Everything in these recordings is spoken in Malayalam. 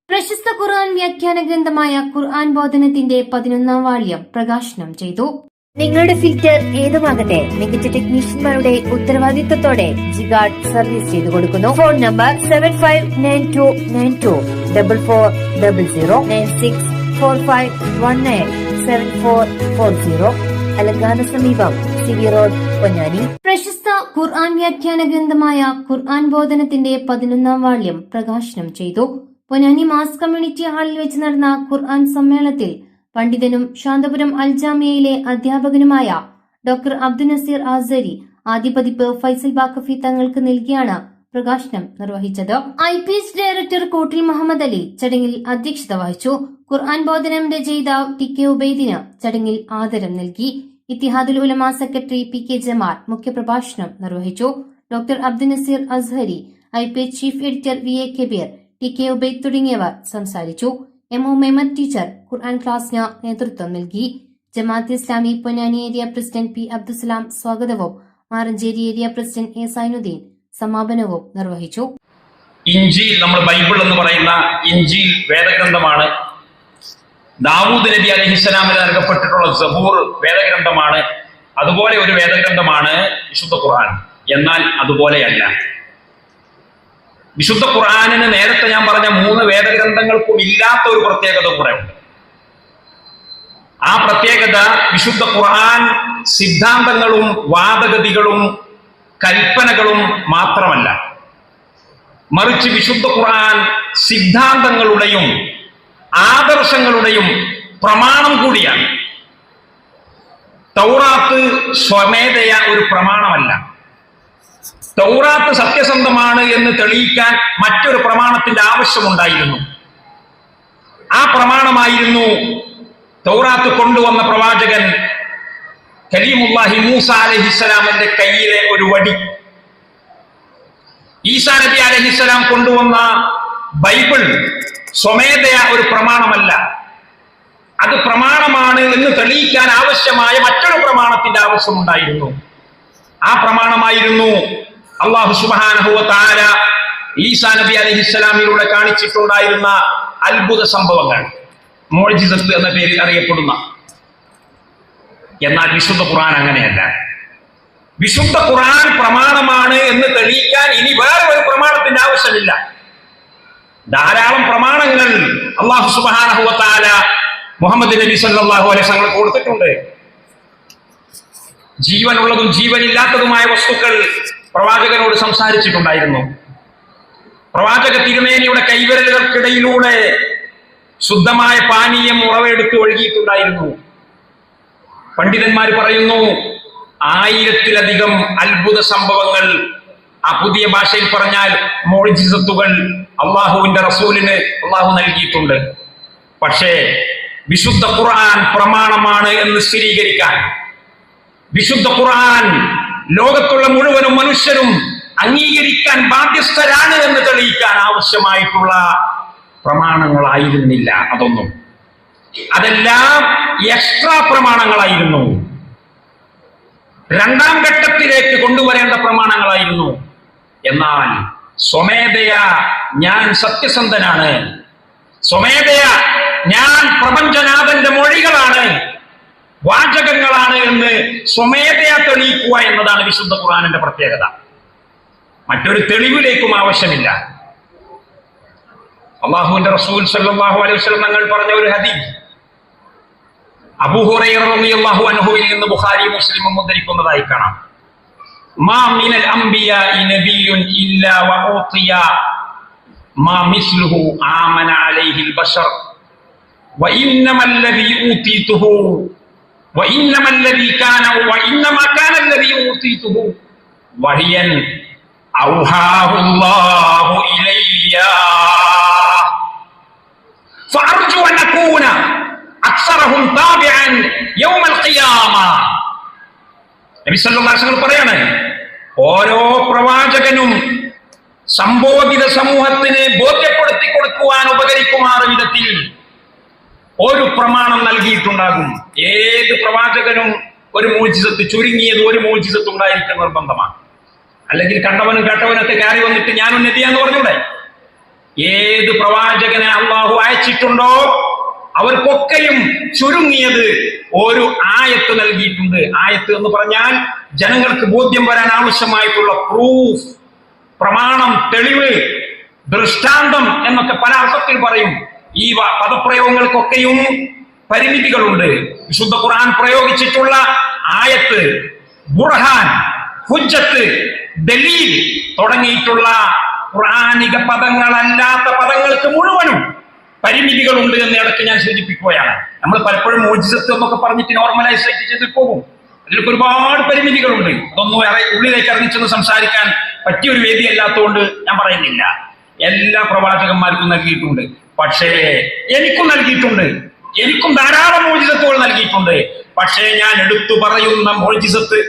പ്രശസ്ത ഖുർആൻ വ്യാഖ്യാന ഗ്രന്ഥമായ ഖുർആൻ ബോധനത്തിന്റെ 11ാം വാള്യം പ്രകാശനം ചെയ്തു. നിങ്ങളുടെ ഫിൽറ്റർ ഏതുമാകട്ടെ, മികച്ച ടെക്നീഷ്യന്മാരുടെ ഉത്തരവാദിത്തത്തോടെ ജിഗാർഡ് സർവീസ് ചെയ്തു കൊടുക്കുന്നു. ഫോൺ നമ്പർ 759294009645197440, അലങ്കാന സമീപം സിവി റോഡ്, പൊന്നാനി. പ്രശസ്ത ഖുർആൻ വ്യാഖ്യാന ഗ്രന്ഥമായ ഖുർആൻ ബോധനത്തിന്റെ 11ാം വാള്യം പ്രകാശനം ചെയ്തു. പൊന്നാനി മാസ് കമ്മ്യൂണിറ്റി ഹാളിൽ വെച്ച് നടന്ന ഖുർആൻ സമ്മേളനത്തിൽ പണ്ഡിതനും ശാന്തപുരം അൽജാമിയയിലെ അധ്യാപകനുമായ ഡോക്ടർ അബ്ദുൽ നസീർ ആസരി ആദ്യ പതിപ്പ് ഫൈസൽ ബാക്കഫി തങ്ങൾക്ക് നൽകിയാണ് പ്രകാശനം നിർവഹിച്ചത്. IPS ഡയറക്ടർ കോട്ടിൽ മുഹമ്മദ് അലി ചടങ്ങിൽ അധ്യക്ഷത വഹിച്ചു. ഖുർആൻ ബോധനം രചയിതാവ് TK ഉബൈദിന് ചടങ്ങിൽ ആദരം നൽകി. ഇത്തിഹാദുൽ ഉലമ സെക്രട്ടറി PK ജമാൽ മുഖ്യപ്രഭാഷണം നിർവഹിച്ചു. Doctor Abdul Naseer Azhari, IPS chief editor VA Kabeer, TK Ubaid തുടങ്ങിയവർ സംസാരിച്ചു. MO മെഹമ്മദ് ടീച്ചർ ഖുർആൻ ക്ലാസിന് നേതൃത്വം നൽകി. Jamaat Islami Ponnani area president P Abdussalam സ്വാഗതവും Maranchery area president A Zainuddin സമാപനവും നിർവഹിച്ചു. ഇഞ്ചീൽ, നമ്മൾ ബൈബിൾ എന്ന് പറയുന്ന ഇഞ്ചീൽ വേദഗ്രന്ഥമാണ്. ദാവൂദ് നബി അലൈഹിസ്സലാമിന് നൽകപ്പെട്ടിട്ടുള്ള സബൂർ വേദഗ്രന്ഥമാണ്. അതുപോലെ ഒരു വേദഗ്രന്ഥമാണ് വിശുദ്ധ ഖുർആൻ. എന്നാൽ അതുപോലെയല്ല. വിശുദ്ധ ഖുർആനിന് നേരത്തെ ഞാൻ പറഞ്ഞ 3 വേദഗ്രന്ഥങ്ങൾക്കും ഇല്ലാത്ത ഒരു പ്രത്യേകത കൂടെ ഉണ്ട്. ആ പ്രത്യേകത വിശുദ്ധ ഖുർആൻ സിദ്ധാന്തങ്ങളും വാദഗതികളും കൽപ്പനകളും മാത്രമല്ല, മറിച്ച് വിശുദ്ധ ഖുർആൻ സിദ്ധാന്തങ്ങളുടെയും ആദർശങ്ങളുടെയും പ്രമാണം കൂടിയാണ്. തൗറാത്ത് സ്വമേധയ ഒരു പ്രമാണമല്ല. തൗറാത്ത് സത്യസന്ധമാണ് എന്ന് തെളിയിക്കാൻ മറ്റൊരു പ്രമാണത്തിന്റെ ആവശ്യമുണ്ടായിരുന്നു. ആ പ്രമാണമായിരുന്നു തൗറാത്ത് കൊണ്ടുവന്ന പ്രവാചകൻ കലീമുല്ലാഹി മൂസ അലൈഹിസ്സലാമിന്റെ കയ്യിലെ ഒരു വടി. ഈസാ നബി അലൈഹിസ്സലാം കൊണ്ടുവന്ന ബൈബിൾ സ്വമേധയാ ഒരു പ്രമാണമല്ല. അത് പ്രമാണമാണ് എന്ന് തെളിയിക്കാൻ ആവശ്യമായ മറ്റൊരു പ്രമാണത്തിന്റെ ആവശ്യമുണ്ടായിരുന്നു. ആ പ്രമാണമായിരുന്നു അല്ലാഹു സുബ്ഹാനഹു വ തആല ഈസാ നബി അലൈഹിസ്സലാമിലൂടെ കാണിച്ചിട്ടുണ്ടായിരുന്ന അത്ഭുത സംഭവങ്ങൾ, മുഅ്ജിസത്ത് എന്ന പേരിൽ അറിയപ്പെടുന്ന. എന്നാൽ വിശുദ്ധ ഖുർആൻ അങ്ങനെയല്ല. വിശുദ്ധ ഖുർആൻ പ്രമാണമാണ് എന്ന് തെളിയിക്കാൻ ഇനി വേറെ ഒരു പ്രമാണത്തിന്റെ ആവശ്യമില്ല. ധാരാളം പ്രമാണങ്ങൾ അല്ലാഹു സുബ്ഹാനഹു വ തആല മുഹമ്മദ് നബി സല്ലല്ലാഹു അലൈഹി വസല്ലം കൊടുത്തിട്ടുണ്ട്. ജീവനുള്ളതും ജീവനില്ലാത്തതുമായ വസ്തുക്കൾ പ്രവാചകനോട് സംസാരിച്ചിട്ടുണ്ടായിരുന്നു. പ്രവാചക തിരുമേനിയുടെ കൈവിരലുകൾക്കിടയിലൂടെ ശുദ്ധമായ പാനീയം ഉറവെടുത്ത് ഒഴുകിയിട്ടുണ്ടായിരുന്നു. പണ്ഡിതന്മാർ പറയുന്നു, 1000-ലധികം അത്ഭുത സംഭവങ്ങൾ, ആ പുതിയ ഭാഷയിൽ പറഞ്ഞാൽ മുഅ്ജിസത്തുകൾ അള്ളാഹുവിന്റെ റസൂലിന് അള്ളാഹു നൽകിയിട്ടുണ്ട്. പക്ഷേ വിശുദ്ധ ഖുർആൻ പ്രമാണമാണ് എന്ന് സ്ഥിരീകരിക്കാൻ, വിശുദ്ധ ഖുർആൻ ലോകത്തുള്ള മുഴുവനും മനുഷ്യരും അംഗീകരിക്കാൻ ബാധ്യസ്ഥരാണ് എന്ന് തെളിയിക്കാൻ ആവശ്യമായിട്ടുള്ള പ്രമാണങ്ങളായിരുന്നില്ല അതൊന്നും. അതെല്ലാം എക്സ്ട്രാ പ്രമാണങ്ങളായിരുന്നു. 2ാം ഘട്ടത്തിലേക്ക് കൊണ്ടുവരേണ്ട പ്രമാണങ്ങളായിരുന്നു. എന്നാൽ സ്വമേധയാ ഞാൻ സത്യസന്ധനാണ്, സ്വമേധയാ ഞാൻ പ്രപഞ്ചനാഥന്റെ മൊഴികളാണ്, വാചകങ്ങളാണ് എന്ന് സ്വമേധയാ തെളിയിക്കുക എന്നതാണ് വിശുദ്ധ ഖുർആനിന്റെ പ്രത്യേകത. മറ്റൊരു തെളിവിലേക്കും ആവശ്യമില്ല. അല്ലാഹുവിന്റെ റസൂൽ സല്ലല്ലാഹു അലൈഹി വസല്ലം തങ്ങൾ പറഞ്ഞ ഒരു ഹദീസ് അബൂ ഹുറൈറ റളിയല്ലാഹു അൻഹുവിൽ നിന്ന് ബുഖാരി മുസ്ലിമും ഉദ്ധരിക്കുന്നതായി കാണാം. മാ മിനൽ അംബിയാഇ നബിയ്യുൻ ഇല്ലാ വഊതിയ മാ മിസ്ലുഹു ആമന അലൈഹിൽ ബശർ വഇന്നമല്ലദീ ഊതീതുഹു വഇന്നമല്ലദീ കാന വഇന്നമാ കാന അല്ലദീ ഊതീതുഹു വഹിയൻ ഔഹാഹു അല്ലാഹു ഇലയ്യ ഫഅർജു അൻ അകൂന അക്സറഹും താബിഅൻ യൗമൽ ഖിയാമ. നബി സല്ലല്ലാഹു അലൈഹി വസല്ലം പറയാണ്, ഓരോ പ്രവാചകനും സംബോധിത സമൂഹത്തിന് ബോധ്യപ്പെടുത്തി കൊടുക്കുവാൻ ഉപകരിക്കുമാറ് വിധത്തിൽ ഒരു പ്രമാണം നൽകിയിട്ടുണ്ടാകും. ഏത് പ്രവാചകനും ഒരു മുഅ്ജിസത്ത്, ചുരുങ്ങിയത് ഒരു മുഅ്ജിസത്ത് ഉണ്ടായിരിക്കുന്ന നിർബന്ധമാണ്. അല്ലെങ്കിൽ കണ്ടവനും കേട്ടവനൊക്കെ കയറി വന്നിട്ട് ഞാനും നബിയാന്ന് പറഞ്ഞൂടെ? ഏത് പ്രവാചകനെ അള്ളാഹു അയച്ചിട്ടുണ്ടോ അവർക്കൊക്കെയും ചുരുങ്ങിയത് ഒരു ആയത്ത് നൽകിയിട്ടുണ്ട്. ആയത്ത് എന്ന് പറഞ്ഞാൽ ജനങ്ങൾക്ക് ബോധ്യം വരാൻ ആവശ്യമായിട്ടുള്ള പ്രൂഫ്, പ്രമാണം, തെളിവ്, ദൃഷ്ടാന്തം എന്നൊക്കെ പല അർത്ഥത്തിൽ പറയും. ഈ പദപ്രയോഗങ്ങൾക്കൊക്കെയും പരിമിതികളുണ്ട്. വിശുദ്ധ ഖുർആൻ പ്രയോഗിച്ചിട്ടുള്ള ആയത്ത്, ബുർഹാൻ, ഹുജ്ജത്ത്, ദലീൽ തുടങ്ങിയിട്ടുള്ള ഖുർആനിക പദങ്ങളല്ലാത്ത പദങ്ങൾക്ക് മുഴുവനും പരിമിതികളുണ്ട് എന്ന് ഇടയ്ക്ക് ഞാൻ സൂചിപ്പിക്കുകയാണ്. നമ്മൾ പലപ്പോഴും മോജിസത്ത് എന്നൊക്കെ പറഞ്ഞിട്ട് നോർമലൈസ് ചെയ്തിട്ട് പോകും. അതിലൊക്കെ ഒരുപാട് പരിമിതികളുണ്ട്. അതൊന്നും ഉള്ളിലേക്ക് ഇറങ്ങിച്ചെന്ന് സംസാരിക്കാൻ പറ്റിയൊരു വേദി അല്ലാത്തതുകൊണ്ട് ഞാൻ പറയുന്നില്ല. എല്ലാ പ്രവാചകന്മാർക്കും നൽകിയിട്ടുണ്ട്. പക്ഷേ എനിക്കും നൽകിയിട്ടുണ്ട്. എനിക്കും ധാരാളം മോജിസത്തുകൾ നൽകിയിട്ടുണ്ട്. പക്ഷേ ഞാൻ എടുത്തു പറയുന്ന മോജിസത്ത്,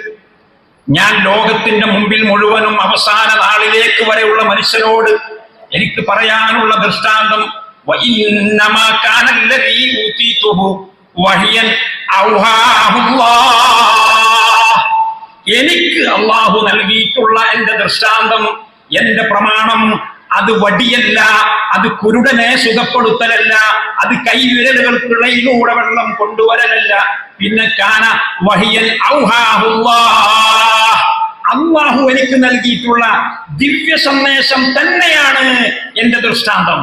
ഞാൻ ലോകത്തിന്റെ മുമ്പിൽ മുഴുവനും അവസാന നാളിലേക്ക് വരെയുള്ള മനുഷ്യരോട് എനിക്ക് പറയാനുള്ള ദൃഷ്ടാന്തം, എനിക്ക് അള്ളാഹു നൽകിയിട്ടുള്ള എന്റെ ദൃഷ്ടാന്തം, എന്റെ പ്രമാണം, അത് വടിയല്ല, അത് കുരുടനെ സുഖപ്പെടുത്തലല്ല, അത് കൈവിരലുകൾക്കിടയിലൂടെ വെള്ളം കൊണ്ടുവരലല്ല, പിന്നെ കാന വഹിയൻ അള്ളാഹു എനിക്ക് നൽകിയിട്ടുള്ള ദിവ്യ സന്ദേശം തന്നെയാണ് എന്റെ ദൃഷ്ടാന്തം.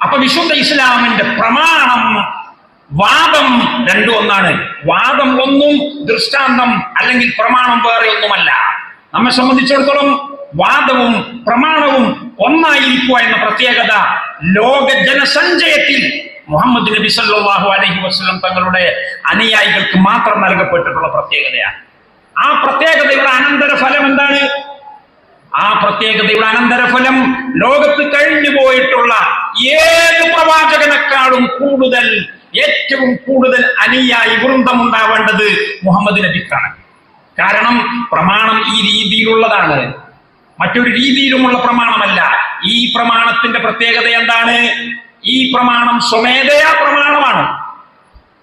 അപ്പൊ വിശുദ്ധ ഇസ്ലാമിന്റെ പ്രമാണം, വാദം രണ്ടും ഒന്നാണ്. വാദം ഒന്നും ദൃഷ്ടാന്തം അല്ലെങ്കിൽ പ്രമാണം വേറെ ഒന്നുമല്ല. നമ്മെ സംബന്ധിച്ചിടത്തോളം വാദവും പ്രമാണവും ഒന്നായിരിക്കുക എന്ന പ്രത്യേകത ലോക ജനസഞ്ചയത്തിൽ മുഹമ്മദ് നബി സല്ലല്ലാഹു അലൈഹി വസല്ലം തങ്ങളുടെ അനുയായികൾക്ക് മാത്രം നൽകപ്പെട്ടിട്ടുള്ള പ്രത്യേകതയാണ്. ആ പ്രത്യേകതയുടെ അനന്തരഫലം എന്താണ്? ആ പ്രത്യേകതയുടെ അനന്തരഫലം ലോകത്ത് കഴിഞ്ഞു പോയിട്ടുള്ള ഏത് പ്രവാചകനേക്കാളും കൂടുതൽ, ഏറ്റവും കൂടുതൽ അനുയായി വൃന്ദം ഉണ്ടാവേണ്ടത് മുഹമ്മദ് നബിക്കാണ്. കാരണം പ്രമാണം ഈ രീതിയിലുള്ളതാണ്, മറ്റൊരു രീതിയിലുമുള്ള പ്രമാണമല്ല. ഈ പ്രമാണത്തിന്റെ പ്രത്യേകത എന്താണ്? ഈ പ്രമാണം സ്വമേധയാ പ്രമാണമാണ്.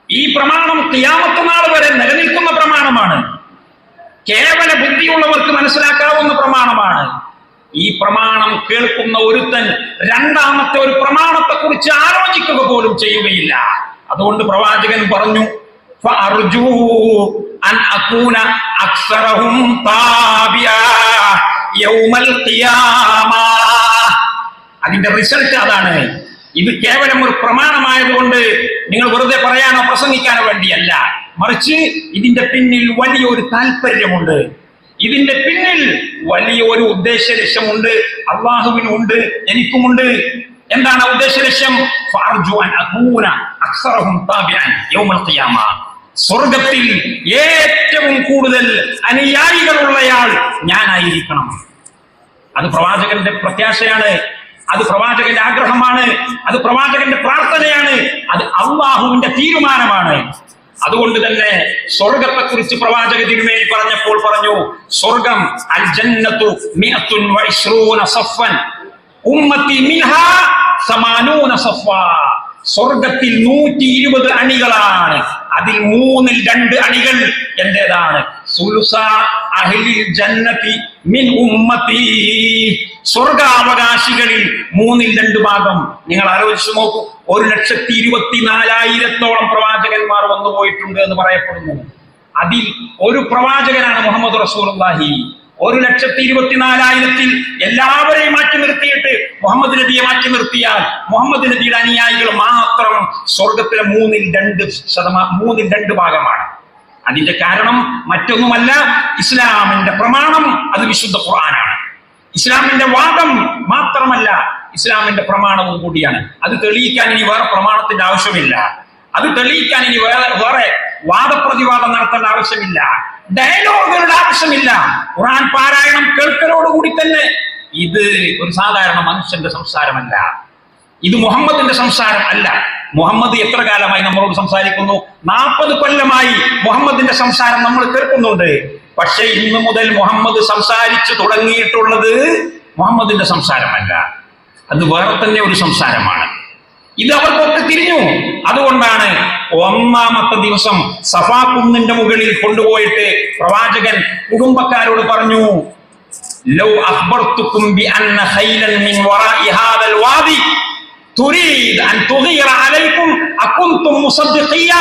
ഈ പ്രമാണം ഖിയാമത്ത് നാൾ വരെ നിലനിൽക്കുന്ന പ്രമാണമാണ്. കേവല ബുദ്ധിയുള്ളവർക്ക് മനസ്സിലാക്കാവുന്ന പ്രമാണമാണ്. ഈ പ്രമാണം കേൾക്കുന്ന ഒരുത്തൻ രണ്ടാമത്തെ ഒരു പ്രമാണത്തെ കുറിച്ച് ആലോചിക്കുക പോലും ചെയ്യുകയില്ല. അതുകൊണ്ട് പ്രവാചകൻ പറഞ്ഞു, ഫഅർജൂ അൻ അകൂന അക്സറഹും താബിആ യൗമൽ ഖിയാമ. അതിന്റെ റിസൾട്ട് അതാണ്. ഇത് കേവലം ഒരു പ്രമാണമായതുകൊണ്ട് നിങ്ങൾ വെറുതെ പറയാനോ പ്രസംഗിക്കാനോ വേണ്ടിയല്ല, മറിച്ച് ഇതിന്റെ പിന്നിൽ വലിയൊരു താല്പര്യമുണ്ട്. ഇതിന്റെ പിന്നിൽ വലിയൊരു ഉദ്ദേശ ലക്ഷ്യമുണ്ട്. അള്ളാഹുവിനുണ്ട്, എനിക്കുമുണ്ട്. എന്താണ് ഉദ്ദേശ ലക്ഷ്യം? സ്വർഗത്തിൽ ഏറ്റവും കൂടുതൽ അനുയായികളുള്ളയാൾ ഞാനായിരിക്കണം. അത് പ്രവാചകന്റെ പ്രത്യാശയാണ്, അത് പ്രവാചകന്റെ ആഗ്രഹമാണ്, അത് പ്രവാചകന്റെ പ്രാർത്ഥനയാണ്, അത് അള്ളാഹുവിന്റെ തീരുമാനമാണ്. അതുകൊണ്ട് തന്നെ സ്വർഗത്തെ കുറിച്ച് പ്രവാചക തിരുമേനി പറഞ്ഞപ്പോൾ പറഞ്ഞു, സ്വർഗം അൽ ജന്നത്തു മിഅത്തുൻ വഇശ്റൂന സഫൻ ഉമ്മത്തി മിൻഹാ സമാനൂന സഫ്വാ. സ്വർഗത്തിൽ 120 അണികളാണ്. അതിൽ 2 അണികൾ എന്റേതാണ്. സുലുസ അഹ്ലിൽ ജന്നതി മിൻ ഉമ്മത്തി. സ്വർഗാവകാശികളിൽ 2 ഭാഗം. നിങ്ങൾ ആലോചിച്ചു നോക്കൂ, 1,24,000 പ്രവാചകന്മാർ വന്നു പോയിട്ടുണ്ട് എന്ന് പറയപ്പെടുന്നു. അതിൽ ഒരു പ്രവാചകനാണ് മുഹമ്മദ് റസൂലുള്ളാഹി. 1,24,000 എല്ലാവരെയും മാറ്റി നിർത്തിയിട്ട് മുഹമ്മദ് നബിയെ മാറ്റി നിർത്തിയാൽ മുഹമ്മദ് നബിയുടെ അനുയായികൾ മാത്രം സ്വർഗത്തിലെ 2 ഭാഗമാണ്. അതിന്റെ കാരണം മറ്റൊന്നുമല്ല, ഇസ്ലാമിന്റെ പ്രമാണം അത് വിശുദ്ധ ഖുർആനാണ്. ഇസ്ലാമിന്റെ വാദം മാത്രമല്ല, ഇസ്ലാമിന്റെ പ്രമാണവും കൂടിയാണ്. അത് തെളിയിക്കാൻ ഇനി വേറെ പ്രമാണത്തിന്റെ ആവശ്യമില്ല. അത് തെളിയിക്കാൻ ഇനി വേറെ വാദപ്രതിവാദം നടത്തേണ്ട ആവശ്യമില്ല. ഡയലോഗുകളുടെ ആവശ്യമില്ല. ഖുർആൻ പാരായണം കേൾക്കലോടുകൂടി തന്നെ ഇത് ഒരു സാധാരണ മനുഷ്യന്റെ സംസാരമല്ല, ഇത് മുഹമ്മദിന്റെ സംസാരം അല്ല. മുഹമ്മദ് എത്ര കാലമായി നമ്മളോട് സംസാരിക്കുന്നു? 40 കൊല്ലമായി മുഹമ്മദിന്റെ സംസാരം നമ്മൾ കേൾക്കുന്നുണ്ട്. പക്ഷെ ഇന്നു മുതൽ മുഹമ്മദ് സംസാരിച്ചു തുടങ്ങിയിട്ടുള്ളത് മുഹമ്മദിന്റെ സംസാരമല്ല, അത് വേറെ തന്നെ ഒരു സംസാരമാണ്. ഇത് അവർക്കൊക്കെ തിരിഞ്ഞു. അതുകൊണ്ടാണ് 1-ാമത്തെ ദിവസം സഫാ കുന്നിന്റെ മുകളിൽ കൊണ്ടുപോയിട്ട് പ്രവാചകൻ കുടുംബക്കാരോട് പറഞ്ഞു, ലൗ അഖ്ബർതുകും ബിഅന്ന ഖൈലൻ മിൻ വറാഇ ഹാദൽ വാദി തുരീദ് അൻ തുഗീറ അലൈക്കും അകുൻതും മുസദ്ദിഖിയ.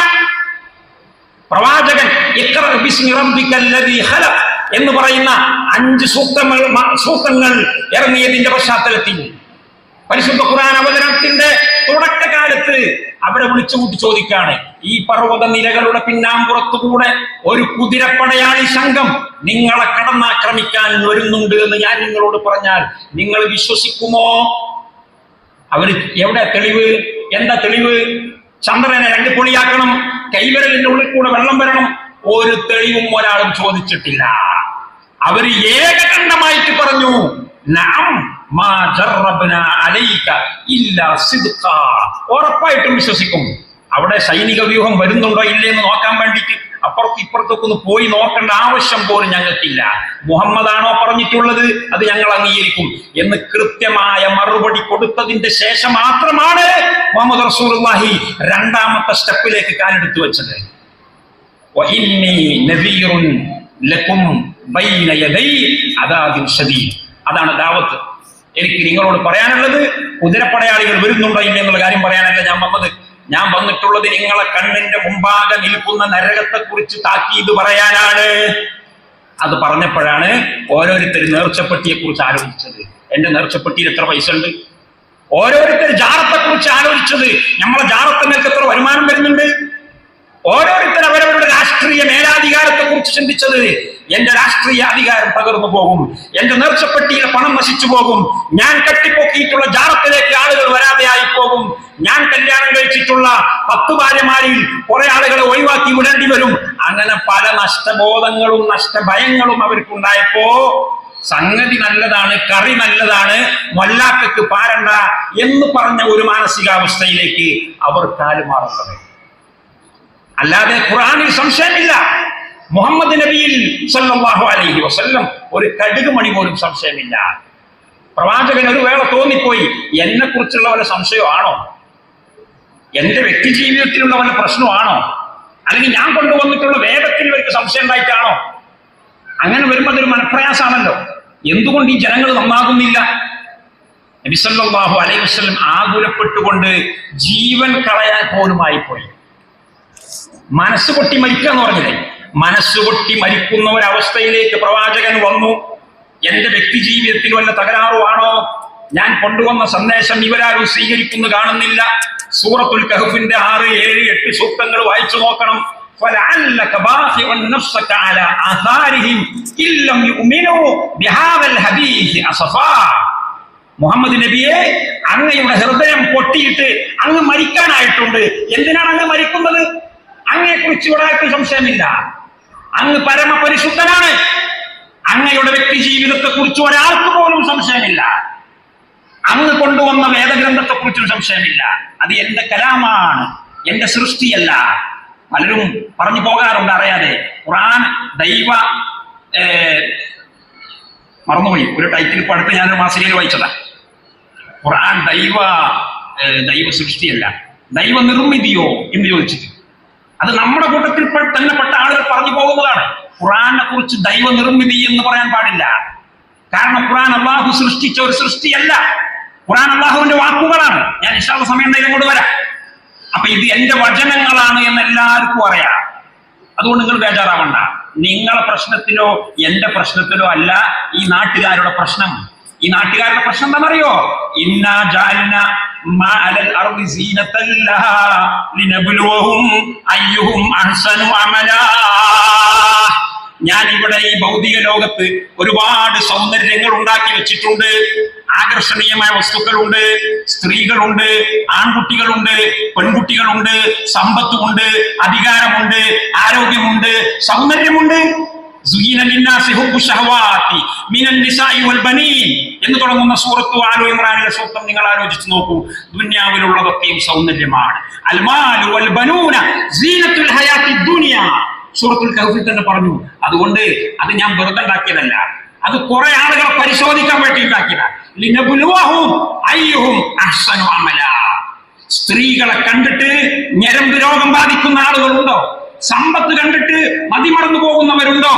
പ്രവാചകൻ ഇഖ്റ ബിസ്മി റബ്ബിക്കല്ലദീ ഖലഖ് എന്ന് പറയുന്ന 5 സൂക്തങ്ങൾ ഇറങ്ങിയതിന്റെ പശ്ചാത്തലത്തിൽ പരിശുദ്ധ ഖുർആൻ അവതരണത്തിന്റെ തുടക്കകാലത്ത് അവരെ വിളിച്ചുകൂട്ടി ചോദിക്കാണ്, ഈ പർവ്വത നിരകളുടെ പിന്നാമ്പുറത്തുകൂടെ ഒരു കുതിരപ്പടയാളി സംഘം നിങ്ങളെ കടന്നാക്രമിക്കാൻ വരുന്നുണ്ട് എന്ന് ഞാൻ നിങ്ങളോട് പറഞ്ഞാൽ നിങ്ങൾ വിശ്വസിക്കുമോ? അവര് എവിടെ തെളിവ്? എന്താ തെളിവ്? ചന്ദ്രനെ 2 പൊളിയാക്കണം, കൈവിരലിന്റെ ഉള്ളിൽ കൂടെ വെള്ളം വരണം. ഒരു തെളിവും ഒരാളും ചോദിച്ചിട്ടില്ല. അവര് ഏകകണ്ഠമായിട്ട് പറഞ്ഞു, നഅം മാ ജറബ്നാ അലൈക ഇല്ലാ സിദ്ഖാ. ഉറപ്പായിട്ടും വിശ്വസിക്കും. അവിടെ സൈനിക വ്യൂഹം വരുന്നുണ്ടോ ഇല്ലേ എന്ന് നോക്കാൻ വേണ്ടിയിട്ട് അപ്പുറത്ത് ഇപ്പുറത്തൊക്കെ ഒന്ന് പോയി നോക്കേണ്ട ആവശ്യം പോലും ഞങ്ങൾക്കില്ല. മുഹമ്മദാണോ പറഞ്ഞിട്ടുള്ളത് അത് ഞങ്ങൾ അംഗീകരിക്കും എന്ന് കൃത്യമായ മറുപടി കൊടുത്തതിന്റെ ശേഷം മാത്രമാണ് മുഹമ്മദ് റസൂലുള്ളാഹി 2ാമത്തെ സ്റ്റെപ്പിലേക്ക് കാലെടുത്തു വെച്ചത്. വഇന്നി നദീറുൻ ലക്കും ബൈന യദൈ അദാബിൻ ശദീദ്. അതാണ് ദാവത്ത്. എനിക്ക് നിങ്ങളോട് പറയാനുള്ളത് കുതിരപ്പടയാളികൾ വരുന്നുണ്ടോ ഇല്ല എന്നുള്ള കാര്യം പറയാനല്ല ഞാൻ വന്നത്. ഞാൻ വന്നിട്ടുള്ളത് നിങ്ങളെ കണ്ണിന്റെ മുമ്പാകെ നിൽക്കുന്ന നരകത്തെ കുറിച്ച് താക്കീത് പറയാനാണ്. അത് പറഞ്ഞപ്പോഴാണ് ഓരോരുത്തർ നേർച്ചപ്പെട്ടിയെ കുറിച്ച് ആലോചിച്ചത്. എന്റെ നേർച്ചപ്പെട്ടിയിൽ എത്ര പൈസ ഉണ്ട്? ഓരോരുത്തർ ജാറത്തെ കുറിച്ച് ആലോചിച്ചത്. നമ്മളെ ജാറത്തിനൊക്കെ എത്ര വരുമാനം വരുന്നുണ്ട്? ഓരോരുത്തർ അവരവരുടെ രാഷ്ട്രീയ മേലാധികാരത്തെ കുറിച്ച് ചിന്തിച്ചത്. എന്റെ രാഷ്ട്രീയ അധികാരം തകർന്നു പോകും, എന്റെ നേർച്ചപ്പെട്ടിയിലെ പണം നശിച്ചു പോകും, ഞാൻ കെട്ടിപ്പൊക്കിയിട്ടുള്ള ജാറത്തിലേക്ക് ആളുകൾ വരാതെയായി പോകും, ഞാൻ കല്യാണം കഴിച്ചിട്ടുള്ള 10 ഭാര്യമാരിൽ കുറെ ആളുകളെ ഒഴിവാക്കി വിടേണ്ടി വരും. അങ്ങനെ പല നഷ്ടബോധങ്ങളും നഷ്ടഭയങ്ങളും അവർക്കുണ്ടായപ്പോ സംഗതി നല്ലതാണ്, കറി നല്ലതാണ്, മൊല്ലാക്കക്ക് പാരണ്ട എന്ന് പറഞ്ഞ ഒരു മാനസികാവസ്ഥയിലേക്ക് അവർ കാലുമാറുന്നത്. അല്ലാതെ ഖുർആനിൽ സംശയമില്ല. മുഹമ്മദ് നബിയിൽ സല്ലല്ലാഹു അലൈഹി വസല്ലം ഒരു കടുക് മണി പോലും സംശയമില്ല. പ്രവാചകൻ ഒരു വേള തോന്നിപ്പോയി, എന്നെ കുറിച്ചുള്ള വല്ല സംശയമാണോ, എന്റെ വ്യക്തി ജീവിതത്തിലുള്ള വല്ല പ്രശ്നമാണോ, അല്ലെങ്കിൽ ഞാൻ കൊണ്ടുവന്നിട്ടുള്ള വേദത്തിൽ ഇവർക്ക് സംശയം ഉണ്ടായിട്ടാണോ? അങ്ങനെ വരുമ്പോൾ അതൊരു മനപ്രയാസമാണല്ലോ. എന്തുകൊണ്ട് ഈ ജനങ്ങൾ നന്നാകുന്നില്ല? നബി സല്ലല്ലാഹു അലൈഹി വസല്ലം ആകുലപ്പെട്ടുകൊണ്ട് ജീവൻ കളയാൻ പോലുമായിപ്പോയി. മനസ്സ് പൊട്ടി മരിക്കുക എന്ന് പറഞ്ഞില്ലേ, മനസ്സ് പൊട്ടി മരിക്കുന്ന ഒരവസ്ഥയിലേക്ക് പ്രവാചകൻ വന്നു. എന്റെ വ്യക്തി ജീവിതത്തിൽ വല്ല തകരാറുമാണോ? ഞാൻ കൊണ്ടുവന്ന സന്ദേശം ഇവരാരും സ്വീകരിക്കുന്നു കാണുന്നില്ല. സൂറത്തുൽ കഹ്ഫിന്റെ 6, 7, 8 സൂക്തങ്ങൾ വായിച്ചു നോക്കണം. فَلَعَلَّكَ بَاخِعٌ نَفْسَكَ عَلَى آثَارِهِمْ إِن لَّمْ يُؤْمِنُوا بِهَذَا الْحَدِيثِ أَسَفًا. മുഹമ്മദ് നബിയെ, അങ്ങയുടെ ഹൃദയം പൊട്ടിയിട്ട് അങ്ങ് മരിക്കാനായിട്ടുണ്ട്. എന്തിനാണ് അങ്ങ് മരിക്കുന്നത്? അങ്ങയെ കുറിച്ച് ഒരാൾക്ക് സംശയമില്ല. അങ്ങ് പരമപരിശുദ്ധനാണ്. അങ്ങയുടെ വ്യക്തി ജീവിതത്തെ കുറിച്ച് ഒരാൾക്ക് പോലും സംശയമില്ല. അങ്ങ് കൊണ്ടുവന്ന വേദഗ്രന്ഥത്തെ കുറിച്ചും സംശയമില്ല. അത് എന്റെ കലാമാണ്, എന്റെ സൃഷ്ടിയല്ല. പലരും പറഞ്ഞു പോകാറുണ്ട് അറിയാതെ. ഖുർആൻ ദൈവ മറന്നുപോയി, ഒരു ടൈറ്റിൽ ഇപ്പൊ അടുത്ത് ഞാനൊരു മാസികയിൽ വായിച്ചതാ. ഖുർആൻ ദൈവ സൃഷ്ടിയല്ല, ദൈവ നിർമ്മിതിയോ എന്ന് ചോദിച്ചിട്ട് അത് നമ്മുടെ കൂട്ടത്തിൽ തന്നെ പെട്ട ആളുകൾ പറഞ്ഞു പോകുന്നതാണ്. ഖുർആനെ കുറിച്ച് ദൈവ നിർമ്മിതി എന്ന് പറയാൻ പാടില്ല. കാരണം ഖുർആൻ അള്ളാഹു സൃഷ്ടിച്ച ഒരു സൃഷ്ടിയല്ല. ഖുർആൻ അള്ളാഹുവിന്റെ വാക്കുകളാണ്. ഞാൻ ഇൻഷാ അല്ലാഹ് സമയം ഉണ്ടെങ്കിൽ അങ്ങോട്ട് വരാം. അപ്പൊ ഇത് എന്റെ വചനങ്ങളാണ് എന്ന് എല്ലാവർക്കും അറിയാം. അതുകൊണ്ട് നിങ്ങൾ ബേജാറാവണ്ട. നിങ്ങളെ പ്രശ്നത്തിലോ എന്റെ പ്രശ്നത്തിലോ അല്ല ഈ നാട്ടുകാരുടെ പ്രശ്നം. ഈ നാട്ടുകാരുടെ പ്രശ്നം എന്താണെന്നറിയോ? ഇന്നാ ജഅൽന മാ അലൽ അർദി സീനത്തൻ ലഹാ ലിനബ്ലുവഹും അയ്യുഹും അഹ്സനു അമലാ. ഞാൻ ഇവിടെ ഈ ഭൗതിക ലോകത്ത് ഒരുപാട് സൗന്ദര്യങ്ങൾ ഉണ്ടാക്കി വെച്ചിട്ടുണ്ട്. ആകർഷണീയമായ വസ്തുക്കളുണ്ട്, സ്ത്രീകളുണ്ട്, ആൺകുട്ടികളുണ്ട്, പെൺകുട്ടികളുണ്ട്, സമ്പത്തുമുണ്ട്, അധികാരമുണ്ട്, ആരോഗ്യമുണ്ട്, സൗന്ദര്യമുണ്ട്. എന്ന് തുടങ്ങുന്ന സൂറത്തു ആലു ഇമ്രാനിലെ സൂക്തം നിങ്ങൾ ആലോചിച്ച് നോക്കൂ. ദുനിയാവിലുള്ളതൊക്കെയും സൗന്ദര്യമാണ്. അൽമാലു വൽ ബനൂന സീനത്തുൽ ഹയാത്തി ദുനിയ സൂറത്തുൽ കഹ്ഫിൽ തന്നെ പറഞ്ഞു. അതുകൊണ്ട് അത് ഞാൻ വെറുതെ ഉണ്ടാക്കിയതല്ല, അത് കുറെ ആളുകളെ പരിശോധിക്കാൻ വേണ്ടി ഉണ്ടാക്കിയതാണ്. ലിനബ്ലുവഹും അയ്യുഹും അഹ്സനു അമലാ. സ്ത്രീകളെ കണ്ടിട്ട് ഞരമ്പ് രോഗം ബാധിക്കുന്ന ആളുകളുണ്ടോ? സമ്പത്ത് കണ്ടിട്ട് മതിമറന്നു പോകുന്നവരുണ്ടോ?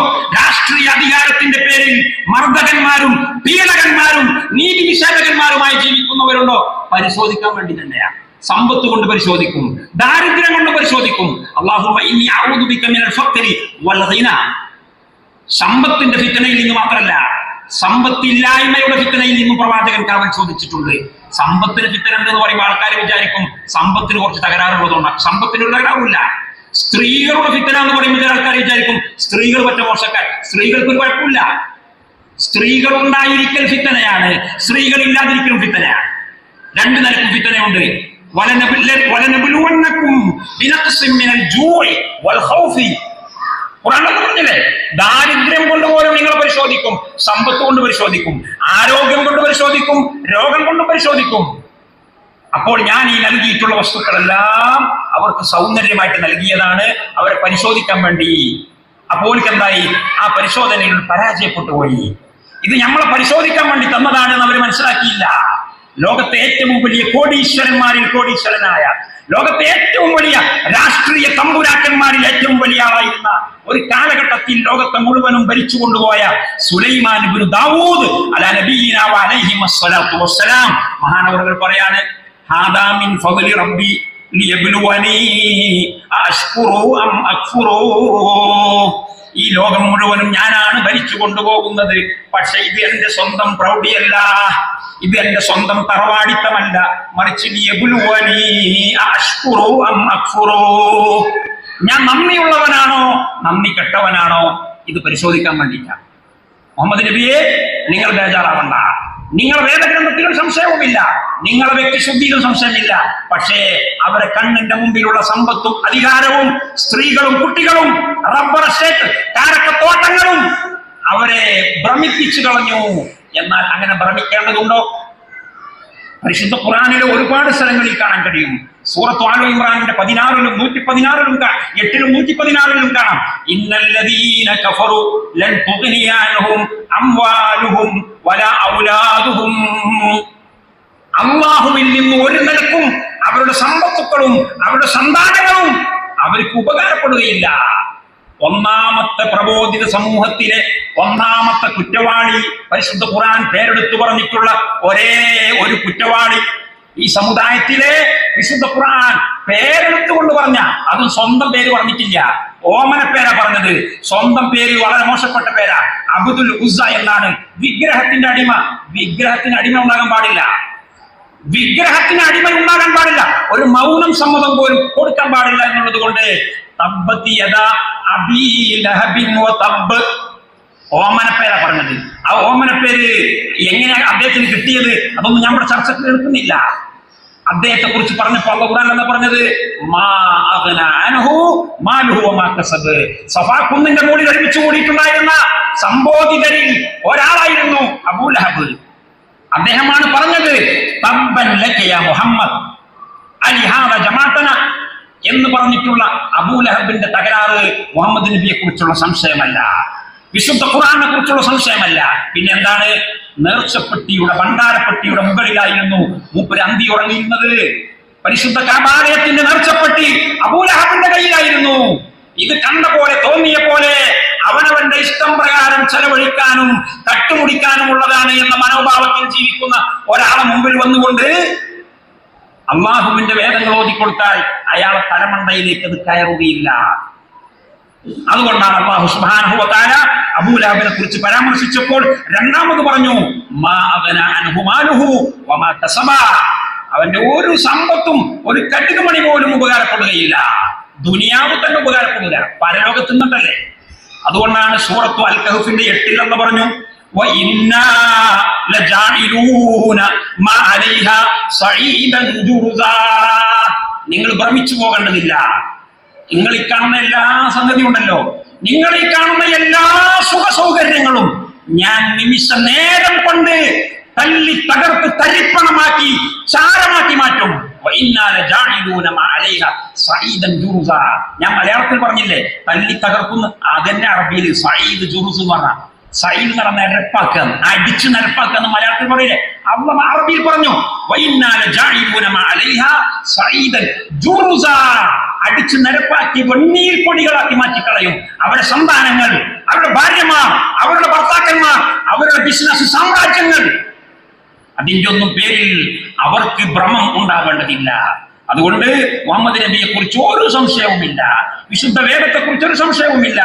രാഷ്ട്രീയ അധികാരത്തിന്റെ പേരിൽ മർദ്ദകന്മാരും പീഡകന്മാരും നീതി നിഷേധകന്മാരുമായി ജീവിക്കുന്നവരുണ്ടോ? പരിശോധിക്കാൻ വേണ്ടി തന്നെയാണ്. സമ്പത്ത് കൊണ്ട് പരിശോധിക്കും, ദാരിദ്ര്യം കൊണ്ട് പരിശോധിക്കും. അല്ലാഹുമ്മ ഇന്നി അഊദു ബിക മിനൽ ഫഖ്രി വൽ ഗിന. സമ്പത്തിന്റെ ഫിത്നയിൽ നിന്ന് മാത്രമല്ല, സമ്പത്തില്ലായ്മയുടെ ഫിത്നയിൽ നിന്നും പ്രവാചകൻ കാവൽ ചോദിച്ചിട്ടുണ്ട്. സമ്പത്തിന് ഫിത്ന എന്ന് പറയുമ്പോൾ ആൾക്കാർ വിചാരിക്കും സമ്പത്തിന് കുറച്ച് തകരാറുള്ളതുകൊണ്ടാണ്. സമ്പത്തിനൊരു തകരാറില്ല. സ്ത്രീകളുടെ ഫിത്ന എന്ന് പറയുമ്പോൾ ആൾക്കാർ വിചാരിക്കും സ്ത്രീകൾ പറ്റ മോശക്കാർ. സ്ത്രീകൾക്ക് ഒരു കുഴപ്പമില്ല. സ്ത്രീകൾ ഉണ്ടായിരിക്കൽ ഫിത്നയാണ്, സ്ത്രീകൾ ഇല്ലാതിരിക്കലും ഫിത്നയാണ്. രണ്ടു നിലക്കും ഫിത്നയുണ്ട്. വലനബലുവന്നകും ബിനഖ്സിൻ മിനൽ ജൂഇ വൽ ഖൗഫി. ഖുർആനിൽ പറഞ്ഞില്ലേ, ദാരിദ്ര്യം കൊണ്ട് പോലും നിങ്ങൾ പരിശോധിക്കും, സമ്പത്ത് കൊണ്ട് പരിശോധിക്കും, ആരോഗ്യം കൊണ്ട് പരിശോധിക്കും, രോഗം കൊണ്ട് പരിശോധിക്കും. അപ്പോൾ ഞാൻ ഈ നൽകിയിട്ടുള്ള വസ്തുക്കളെല്ലാം അവർക്ക് സൗന്ദര്യമായിട്ട് നൽകിയതാണ്, അവരെ പരിശോധിക്കാൻ വേണ്ടി. അപ്പോൾ എന്തായി? ആ പരിശോധനയിൽ പരാജയപ്പെട്ടു പോയി. ഇത് നമ്മളെ പരിശോധിക്കാൻ വേണ്ടി തന്നതാണ് എന്ന് അവർ മനസ്സിലാക്കിയില്ല. ലോകത്തെ ഏറ്റവും വലിയ കോടീശ്വരന്മാരിൽ കോടീശ്വരനായ, ലോകത്തെ ഏറ്റവും വലിയ രാഷ്ട്രീയ തമ്പുരാക്കന്മാരിൽ ഏറ്റവും വലിയ ആളായിരുന്ന, ഒരു കാലഘട്ടത്തിൽ ലോകത്തെ മുഴുവനും ഭരിച്ചു കൊണ്ടുപോയ സുലൈമാൻ ഇബ്നു ദാവൂദ് അലാ നബിയിനാ വഅലൈഹി വസ്സലാത്തു വസ്സലാം മഹാനവറുകൾ പറയാണ്, ഹാദാ മിൻ ഫദ്ലി റബ്ബി ലിയബ്ലുവനി അശ്കുറു അം അക്ഫുറു. ഈ ലോകം മുഴുവനും ഞാനാണ് ഭരിച്ചു കൊണ്ടുപോകുന്നത്. പക്ഷെ ഇത് എന്റെ സ്വന്തം പ്രൗഢിയല്ല, ഇത് എന്റെ സ്വന്തം തറവാടിത്തമല്ല, മറിച്ച് ഞാൻ നന്ദിയുള്ളവനാണോ നന്ദി കെട്ടവനാണോ ഇത് പരിശോധിക്കാൻ വേണ്ടിയിട്ടാണ്. മുഹമ്മദ് നബിയെ, നിങ്ങൾ ബേജാറാവണ്ട. നിങ്ങൾ വേദഗ്രന്ഥത്തിലും സംശയവുമില്ല, നിങ്ങളുടെ വ്യക്തിശുദ്ധിയിലും സംശയമില്ല. പക്ഷേ അവരെ കണ്ണിന്റെ മുമ്പിലുള്ള സമ്പത്തും അധികാരവും സ്ത്രീകളും കുട്ടികളും റബ്ബർ എസ്റ്റേറ്റ് കാരക്കത്തോട്ടങ്ങളും അവരെ ഭ്രമിപ്പിച്ചു കളഞ്ഞു. എന്നാൽ അങ്ങനെ ഭ്രമിക്കേണ്ടതുണ്ടോ? പരിശുദ്ധ ഖുർആനിലെ ഒരുപാട് സ്ഥലങ്ങളിൽ കാണാൻ കഴിയും. സൂറത്ത് ആലു ഇമ്രാനിന്റെ 16-ലും 116-ലും 8-ലും 116-ലും കാണാം, ഇന്നല്ലദീന കഫറു ലൻ തുഗ്നിയ അൻഹും അംവാലുഹും വലാ ഔലാദുഹും. അല്ലാഹുവിൽ നിന്ന് ഒരു നിലക്കും അവരുടെ സമ്പത്തുക്കളും അവരുടെ സന്താനങ്ങളും അവർക്ക് ഉപകാരപ്പെടുകയില്ല. ഒന്നാമത്തെ പ്രബോധിത സമൂഹത്തിലെ ഒന്നാമത്തെ കുറ്റവാളി, പരിശുദ്ധ ഖുർആൻ പേരെടുത്തു പറഞ്ഞിട്ടുള്ള ഒരേ ഒരു കുറ്റവാളി ഈ സമുദായത്തിലെ വിശുദ്ധ ഖുർആൻ പേരെടുത്തുകൊണ്ട് പറഞ്ഞ, അതും സ്വന്തം പേര് പറഞ്ഞിട്ടില്ല, ഓമന പേരാ പറഞ്ഞത്. സ്വന്തം പേര് വളരെ മോശപ്പെട്ട പേരാ, അബ്ദുൽ ഉസ്സ എന്നാണ്. വിഗ്രഹത്തിന്റെ അടിമ. വിഗ്രഹത്തിന് അടിമ ഉണ്ടാകാൻ പാടില്ല, വിഗ്രഹത്തിന് അടിമ ഉണ്ടാകാൻ പാടില്ല, ഒരു മൗനം സമ്മതം പോലും കൊടുക്കാൻ പാടില്ല എന്നുള്ളത് കൊണ്ട് തബ്ബത് യദാ അബീ ലഹബിൻ വ തബ്ബ്, ഓമനപ്പേരാ പറഞ്ഞത്. ആ ഓമനപ്പേര് എങ്ങനെയാ അദ്ദേഹത്തിന് കിട്ടിയത് അതൊന്നും നമ്മുടെ ചർച്ചയ്ക്ക് എടുക്കുന്നില്ല. അദ്ദേഹത്തെ കുറിച്ച് പറഞ്ഞപ്പോൾ അല്ലാഹു ഖുർആനിൽ എന്താ പറഞ്ഞത്? മാ അഗ്ന അൻഹു മാലുഹു വമാ കസബ്. സഫാ കുന്നിന്റെ മുകളിൽ ഒരുമിച്ച് കൂടിയിട്ടുണ്ടായിരുന്ന സംബോധിതരിൽ ഒരാളായിരുന്നു അബൂ ലഹബ്. അദ്ദേഹമാണ് പറഞ്ഞത്, തബ്ബൻ ലക യാ മുഹമ്മദ് അലിഹാദ ജമാഅതന എന്ന് പറഞ്ഞിട്ടുള്ള അബൂ ലഹബിന്റെ തകരാറ് മുഹമ്മദ് നബിയെ കുറിച്ചുള്ള സംശയമല്ല, വിശുദ്ധ ഖുർആനെ കുറിച്ചുള്ള സംശയമല്ല. പിന്നെ എന്താണ്? നേർച്ചപ്പെട്ടിയുടെ ഭണ്ഡാരപ്പെട്ടിയുടെ മുകളിലായിരുന്നു മൂപ്പര് അന്തി ഉറങ്ങിയിരുന്നത്. പരിശുദ്ധ കഅബാലയത്തിന്റെ നേർച്ചപ്പെട്ടി അബൂ ലഹബിന്റെ കയ്യിലായിരുന്നു. ഇത് കണ്ട പോലെ തോന്നിയ പോലെ അവനവന്റെ ഇഷ്ടം പ്രകാരം ചെലവഴിക്കാനും കട്ടുമുടിക്കാനും ഉള്ളതാണ് എന്ന മനോഭാവത്തിൽ ജീവിക്കുന്ന ഒരാളെ മുമ്പിൽ വന്നുകൊണ്ട് അള്ളാഹുവിന്റെ വേദങ്ങൾ ഓതിക്കൊടുത്താൽ അയാളെ തലമണ്ടയിലേക്ക് അത് കയറുകയില്ല. അതുകൊണ്ടാണ് അല്ലാഹു സുബ്ഹാനഹു വ തആല അബൂ ലഹബിനെ കുറിച്ച് പരാമർശിച്ചപ്പോൾ രണ്ടാമത് പറഞ്ഞു, മാ അഗ്ന അൻഹു മാലുഹു വമാ കസബ. അവന്റെ ഒരു സമ്പത്തും ഒരു കടുകുമണി പോലും ഉപകാരപ്പെടുകയില്ല. ദുനിയാവ് തന്നെ ഉപകാരപ്പെടില്ല, പരലോകത്ത് നിന്നല്ലേ. അതുകൊണ്ടാണ് സൂറത്തു അൽ കഹ്ഫിന്റെ 8 എന്ന് പറഞ്ഞു, വ ഇന്നാ ലജാഇലൂന മാ അലൈഹാ സഈദൻ ജുറുസാ. നിങ്ങൾ ഭ്രമിച്ചു പോകേണ്ടതില്ല. നിങ്ങൾ ഈ കാണുന്ന എല്ലാ സംഗതിയും ഉണ്ടല്ലോ, നിങ്ങൾ ഈ കാണുന്ന എല്ലാ സുഖ സൗകര്യങ്ങളും ഞാൻ നിമിഷ നേരം കൊണ്ട് തല്ലി തകർത്ത് തരിപ്പണമാക്കി ചാരമാക്കി മാറ്റും. ഞാൻ മലയാളത്തിൽ പറഞ്ഞില്ലേ തല്ലി തകർക്കുന്ന, അതന്നെ അറബിയിൽ സഈദ് ജുറുസ് പറഞ്ഞ സയ്യിദ് എന്ന് പറഞ്ഞ നിരപ്പാക്കുക, അടിച്ചു നിരപ്പാക്കുക എന്ന് മലയാളത്തിൽ പറയില്ലേ, അള്ളാഹ് അറബിയിൽ പറഞ്ഞു അടിച്ചു നിരപ്പാക്കി വെണ്ണീർ പൊടികളാക്കി മാറ്റിക്കളയും അവരുടെ സന്താനങ്ങൾ, അവരുടെ ഭാര്യമാർ, അവരുടെ ഭർത്താക്കന്മാർ, അവരുടെ ബിസിനസ് സാമ്രാജ്യങ്ങൾ. അതിന്റെ ഒന്നും പേരിൽ അവർക്ക് ഭ്രമം ഉണ്ടാവേണ്ടതില്ല. അതുകൊണ്ട് മുഹമ്മദ് നബിയെ കുറിച്ച് ഒരു സംശയവുമില്ല, വിശുദ്ധ വേദത്തെ കുറിച്ച് ഒരു സംശയവുമില്ല.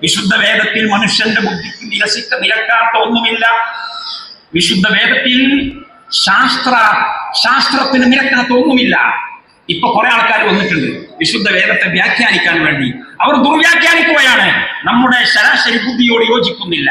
വിശുദ്ധ വേദത്തിൽ മനുഷ്യന്റെ ബുദ്ധിക്ക് നിരക്കാത്ത ഒന്നുമില്ല. വിശുദ്ധ വേദത്തിൽ ശാസ്ത്രത്തിന് നിരക്കാത്ത ഒന്നുമില്ല. ഇപ്പൊ കുറെ ആൾക്കാർ വന്നിട്ടുണ്ട് വിശുദ്ധ വേദത്തെ വ്യാഖ്യാനിക്കാൻ വേണ്ടി. അവർ ദുർവ്യാഖ്യാനിക്കുകയാണ്, നമ്മുടെ ശരാശരി ബുദ്ധിയോട് യോജിക്കുന്നില്ല.